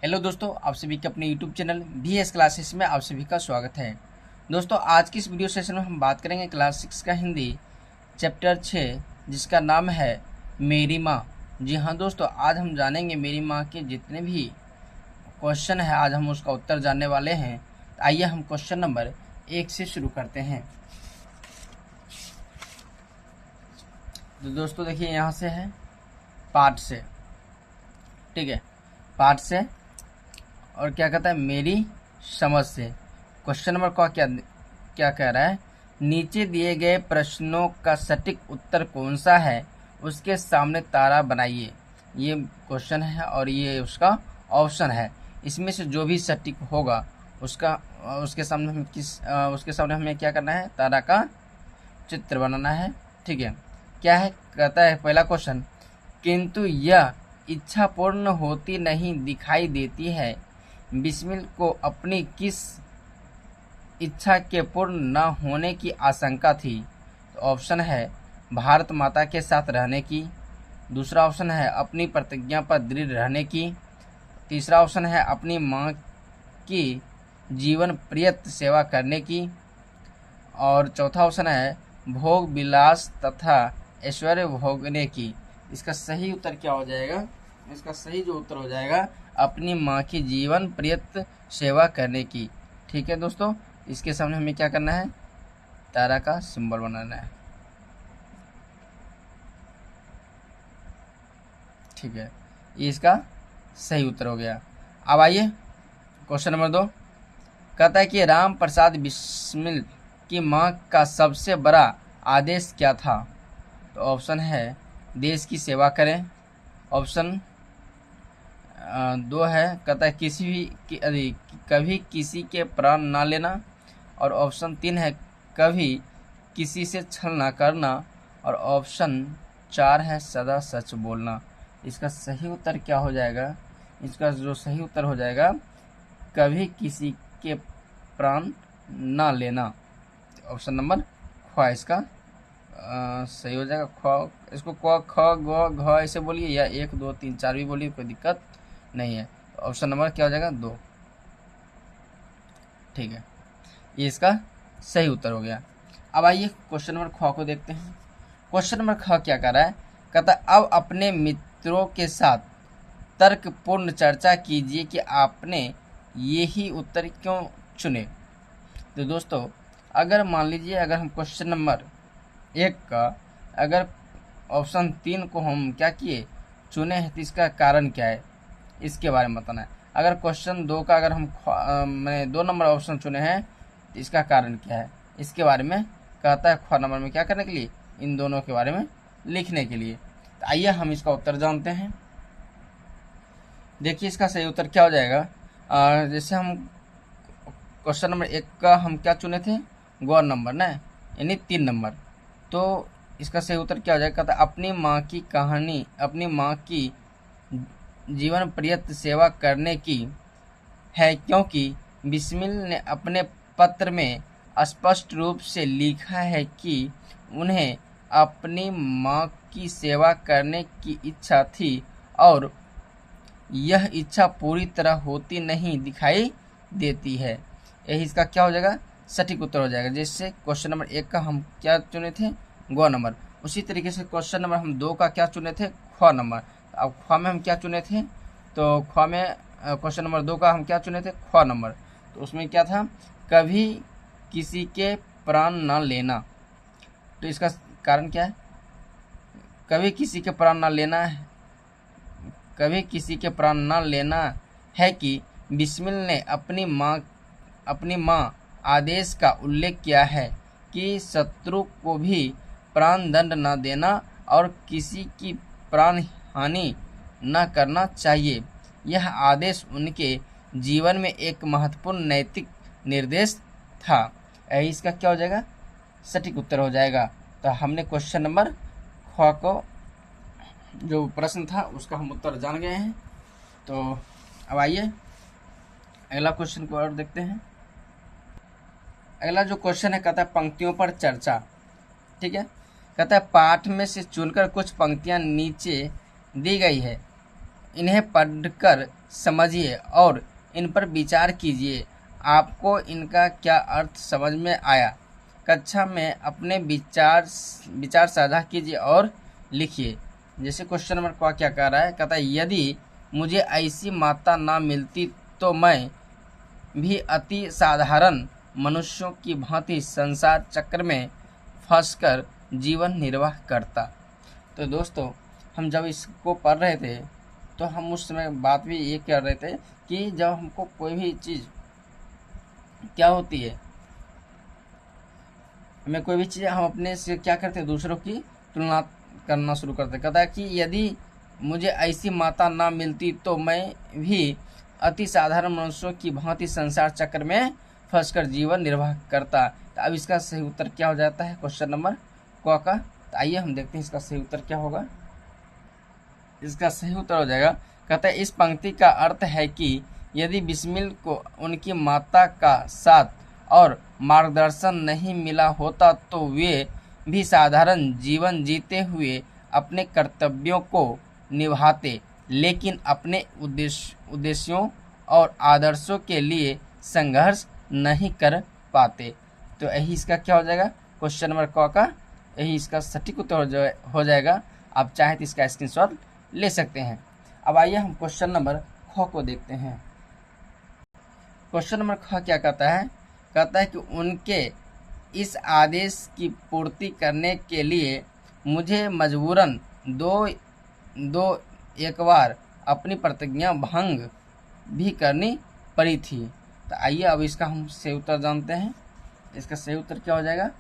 Hello दोस्तों, आप सभी के अपने यूट्यूब चैनल VS क्लासेस में आप सभी का स्वागत है। दोस्तों, आज की इस वीडियो सेशन में हम बात करेंगे क्लास 6 का हिंदी चैप्टर 6 जिसका नाम है मेरी माँ। जी हाँ दोस्तों, आज हम जानेंगे मेरी माँ के जितने भी क्वेश्चन है, आज हम उसका उत्तर जानने वाले हैं। तो आइए हम क्वेश्चन नंबर 1 से शुरू करते हैं। तो दोस्तों देखिए, यहाँ से है पाठ से, ठीक है, पाठ से और क्या कहता है मेरी समझ से। क्वेश्चन नंबर का क्या कह रहा है, नीचे दिए गए प्रश्नों का सटीक उत्तर कौन सा है, उसके सामने तारा बनाइए। ये क्वेश्चन है और ये उसका ऑप्शन है। इसमें से जो भी सटीक होगा उसके सामने हमें क्या करना है, तारा का चित्र बनाना है। ठीक है, क्या है, कहता है पहला क्वेश्चन, किंतु यह इच्छा पूर्ण होती नहीं दिखाई देती है। बिस्मिल को अपनी किस इच्छा के पूर्ण न होने की आशंका थी? तो ऑप्शन है भारत माता के साथ रहने की। दूसरा ऑप्शन है अपनी प्रतिज्ञा पर दृढ़ रहने की। तीसरा ऑप्शन है अपनी माँ की जीवन प्रियत सेवा करने की। और चौथा ऑप्शन है भोग विलास तथा ऐश्वर्य भोगने की। इसका सही उत्तर क्या हो जाएगा? इसका सही जो उत्तर हो जाएगा अपनी माँ की जीवन प्रियत सेवा करने की। ठीक है दोस्तों, इसके सामने हमें क्या करना है, तारा का सिंबल बनाना है। ठीक है, ये इसका सही उत्तर हो गया। अब आइए क्वेश्चन नंबर 2, कहता है कि राम प्रसाद बिस्मिल की माँ का सबसे बड़ा आदेश क्या था? तो ऑप्शन है देश की सेवा करें। ऑप्शन 2 है, कहता है कभी किसी के प्राण ना लेना। और ऑप्शन 3 है कभी किसी से छल ना करना। और ऑप्शन 4 है सदा सच बोलना। इसका सही उत्तर क्या हो जाएगा? इसका जो सही उत्तर हो जाएगा कभी किसी के प्राण ना लेना। ऑप्शन नंबर ख इसका सही हो जाएगा। ख, इसको क ख ग घ ऐसे बोलिए या 1 2 3 4 भी बोलिए, कोई दिक्कत नहीं है। ऑप्शन नंबर क्या हो जाएगा? 2। ठीक है, ये इसका सही उत्तर हो गया। अब आइए क्वेश्चन नंबर ख को देखते हैं। क्वेश्चन नंबर ख क्या कर रहा है, कहता है अब अपने मित्रों के साथ तर्कपूर्ण चर्चा कीजिए कि आपने यही उत्तर क्यों चुने। तो दोस्तों, अगर मान लीजिए अगर हम क्वेश्चन नंबर 1 का अगर ऑप्शन 3 को हम क्या किए, चुने हैं, तो इसका कारण क्या है, इसके बारे में बताना है। अगर क्वेश्चन 2 का अगर हम मैंने 2 नंबर ऑप्शन चुने हैं तो इसका कारण क्या है, इसके बारे में कहता है ख नंबर में क्या करने के लिए, इन दोनों के बारे में लिखने के लिए। तो आइए हम इसका उत्तर जानते हैं। देखिए इसका सही उत्तर क्या हो जाएगा। जैसे हम क्वेश्चन नंबर 1 का हम क्या चुने थे, ग नंबर ना, यानी 3 नंबर। तो इसका सही उत्तर क्या हो जाएगा, कहता अपनी माँ की कहानी, अपनी माँ की जीवन प्रियत सेवा करने की है, क्योंकि बिस्मिल ने अपने पत्र में स्पष्ट रूप से लिखा है कि उन्हें अपनी माँ की सेवा करने की इच्छा थी और यह इच्छा पूरी तरह होती नहीं दिखाई देती है। यही इसका क्या हो जाएगा, सटीक उत्तर हो जाएगा। जैसे क्वेश्चन नंबर 1 का हम क्या चुने थे, ग नंबर, उसी तरीके से क्वेश्चन नंबर हम 2 का क्या चुने थे, ख नंबर। अब ख में हम क्या चुने थे, तो ख में क्वेश्चन नंबर 2 का हम क्या चुने थे, ख नंबर। तो उसमें क्या था, कभी किसी के प्राण न लेना। तो इसका कारण क्या है, कभी किसी के प्राण न लेना है, कभी किसी के प्राण न लेना है कि बिस्मिल ने अपनी माँ आदेश का उल्लेख किया है कि शत्रु को भी प्राण दंड न देना और किसी की प्राण हानि न करना चाहिए। यह आदेश उनके जीवन में एक महत्वपूर्ण नैतिक निर्देश था। यही इसका क्या हो जाएगा, सटीक उत्तर हो जाएगा। तो हमने क्वेश्चन नंबर ख को जो प्रश्न था उसका हम उत्तर जान गए हैं। तो अब आइए अगला क्वेश्चन को और देखते हैं। अगला जो क्वेश्चन है, कहता है पंक्तियों पर चर्चा। ठीक है, कहता है पाठ में से चुनकर कुछ पंक्तियां नीचे दी गई है इन्हें पढ़कर समझिए और इन पर विचार कीजिए। आपको इनका क्या अर्थ समझ में आया? कक्षा में अपने विचार साझा कीजिए और लिखिए। जैसे क्वेश्चन नंबर क क्या कह रहा है, कहता है यदि मुझे ऐसी माता ना मिलती तो मैं भी अति साधारण मनुष्यों की भांति संसार चक्र में फंसकर जीवन निर्वाह करता। तो दोस्तों, हम जब इसको पढ़ रहे थे तो हम उस समय बात भी ये कर रहे थे कि जब हमको कोई भी चीज़ क्या होती है, हमें कोई भी चीज़ हम अपने से क्या करते हैं, दूसरों की तुलना करना शुरू करते। कहता है कि यदि मुझे ऐसी माता ना मिलती तो मैं भी अति साधारण मनुष्यों की भांति संसार चक्र में फंसकर जीवन निर्वाह करता। तो अब इसका सही उत्तर क्या हो जाता है क्वेश्चन नंबर क का? तो आइए हम देखते हैं इसका सही उत्तर क्या होगा। इसका सही उत्तर हो जाएगा, कहता है इस पंक्ति का अर्थ है कि यदि बिस्मिल को उनकी माता का साथ और मार्गदर्शन नहीं मिला होता तो वे भी साधारण जीवन जीते हुए अपने कर्तव्यों को निभाते, लेकिन अपने उद्देश्यों और आदर्शों के लिए संघर्ष नहीं कर पाते। तो यही इसका क्या हो जाएगा क्वेश्चन नंबर क का, यही इसका सटीक उत्तर हो जाएगा। आप चाहें तो इसका स्क्रीनशॉट ले सकते हैं। अब आइए हम क्वेश्चन नंबर ख को देखते हैं। क्वेश्चन नंबर ख क्या कहता है? कहता है कि उनके इस आदेश की पूर्ति करने के लिए मुझे मजबूरन एक बार अपनी प्रतिज्ञा भंग भी करनी पड़ी थी। तो आइए अब इसका हम सही उत्तर जानते हैं। इसका सही उत्तर क्या हो जाएगा?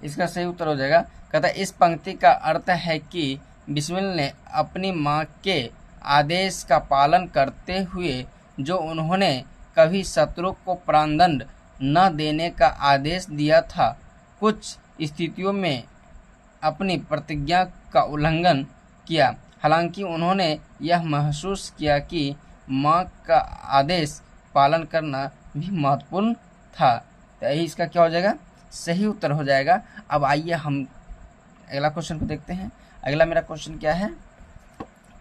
इसका सही उत्तर हो जाएगा, कहता है इस पंक्ति का अर्थ है कि बिस्मिल ने अपनी माँ के आदेश का पालन करते हुए जो उन्होंने कभी शत्रु को प्राणदंड न देने का आदेश दिया था, कुछ स्थितियों में अपनी प्रतिज्ञा का उल्लंघन किया। हालांकि उन्होंने यह महसूस किया कि माँ का आदेश पालन करना भी महत्वपूर्ण था। तो यही इसका क्या हो जाएगा? सही उत्तर हो जाएगा। अब आइए हम अगला क्वेश्चन को देखते हैं। अगला मेरा क्वेश्चन क्या है?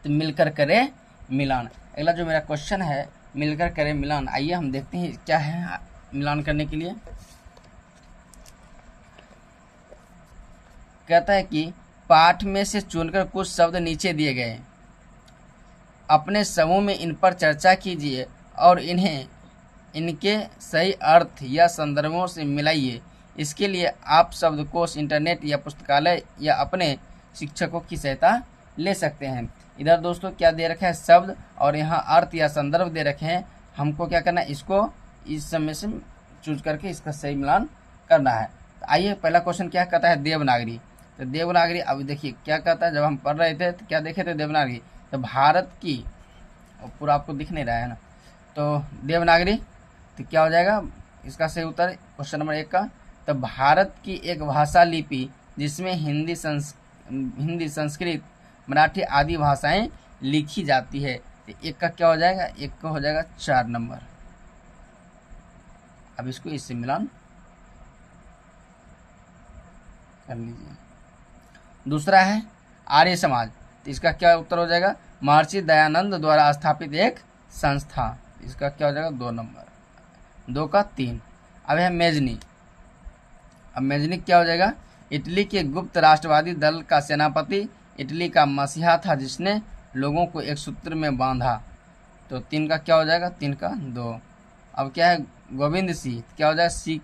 तो मिलकर करे मिलान। अगला जो मेरा क्वेश्चन है, मिलकर करे मिलान। आइए हम देखते हैं क्या है मिलान करने के लिए। कहता है कि पाठ में से चुनकर कुछ शब्द नीचे दिए गए, अपने समूह में इन पर चर्चा कीजिए और इन्हें इनके सही अर्थ या संदर्भों से मिलाइए। इसके लिए आप शब्दकोश, इंटरनेट या पुस्तकालय या अपने शिक्षकों की सहायता ले सकते हैं। इधर दोस्तों क्या दे रखा है? शब्द, और यहाँ अर्थ या संदर्भ दे रखे हैं। हमको क्या करना है? इसको इस समय से चूज करके इसका सही मिलान करना है। तो आइए पहला क्वेश्चन क्या कहता है? देवनागरी। तो देवनागरी, अब देखिए क्या कहता है, जब हम पढ़ रहे थे तो क्या देखे थे? देवनागरी। तो भारत की, पूरा आपको दिख नहीं रहा है ना, तो देवनागरी तो क्या हो जाएगा इसका सही उत्तर क्वेश्चन नंबर 1 का? तो भारत की एक भाषा लिपि जिसमें हिंदी, संस्कृत, मराठी आदि भाषाएं लिखी जाती है। तो 1 का क्या हो जाएगा? 1 का हो जाएगा 4 नंबर। अब इसको इससे मिलान कर लीजिए। दूसरा है आर्य समाज। तो इसका क्या उत्तर हो जाएगा? महर्षि दयानंद द्वारा स्थापित एक संस्था। इसका क्या हो जाएगा? 2 नंबर। 2 का 3। अब है मेजनी। अब मेजनी क्या हो जाएगा? इटली के गुप्त राष्ट्रवादी दल का सेनापति, इटली का मसीहा था जिसने लोगों को एक सूत्र में बांधा। तो 3 का क्या हो जाएगा? 3 का 2। अब क्या है? गोविंद सिंह। क्या हो जाएगा?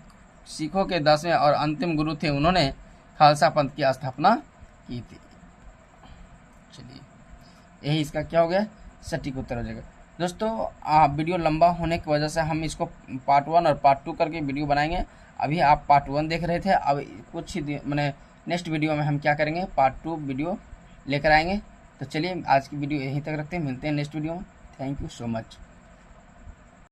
सिखों के 10वें और अंतिम गुरु थे, उन्होंने खालसा पंथ की स्थापना की थी। चलिए यही इसका क्या हो गया? सटीक उत्तर हो जाएगा। दोस्तों वीडियो लंबा होने की वजह से हम इसको पार्ट 1 और पार्ट 2 करके वीडियो बनाएंगे। अभी आप पार्ट 1 देख रहे थे, अब कुछ ही मैंने नेक्स्ट वीडियो में हम क्या करेंगे? पार्ट 2 वीडियो लेकर आएंगे। तो चलिए आज की वीडियो यहीं तक रखते हैं, मिलते हैं नेक्स्ट वीडियो में। Thank you so much.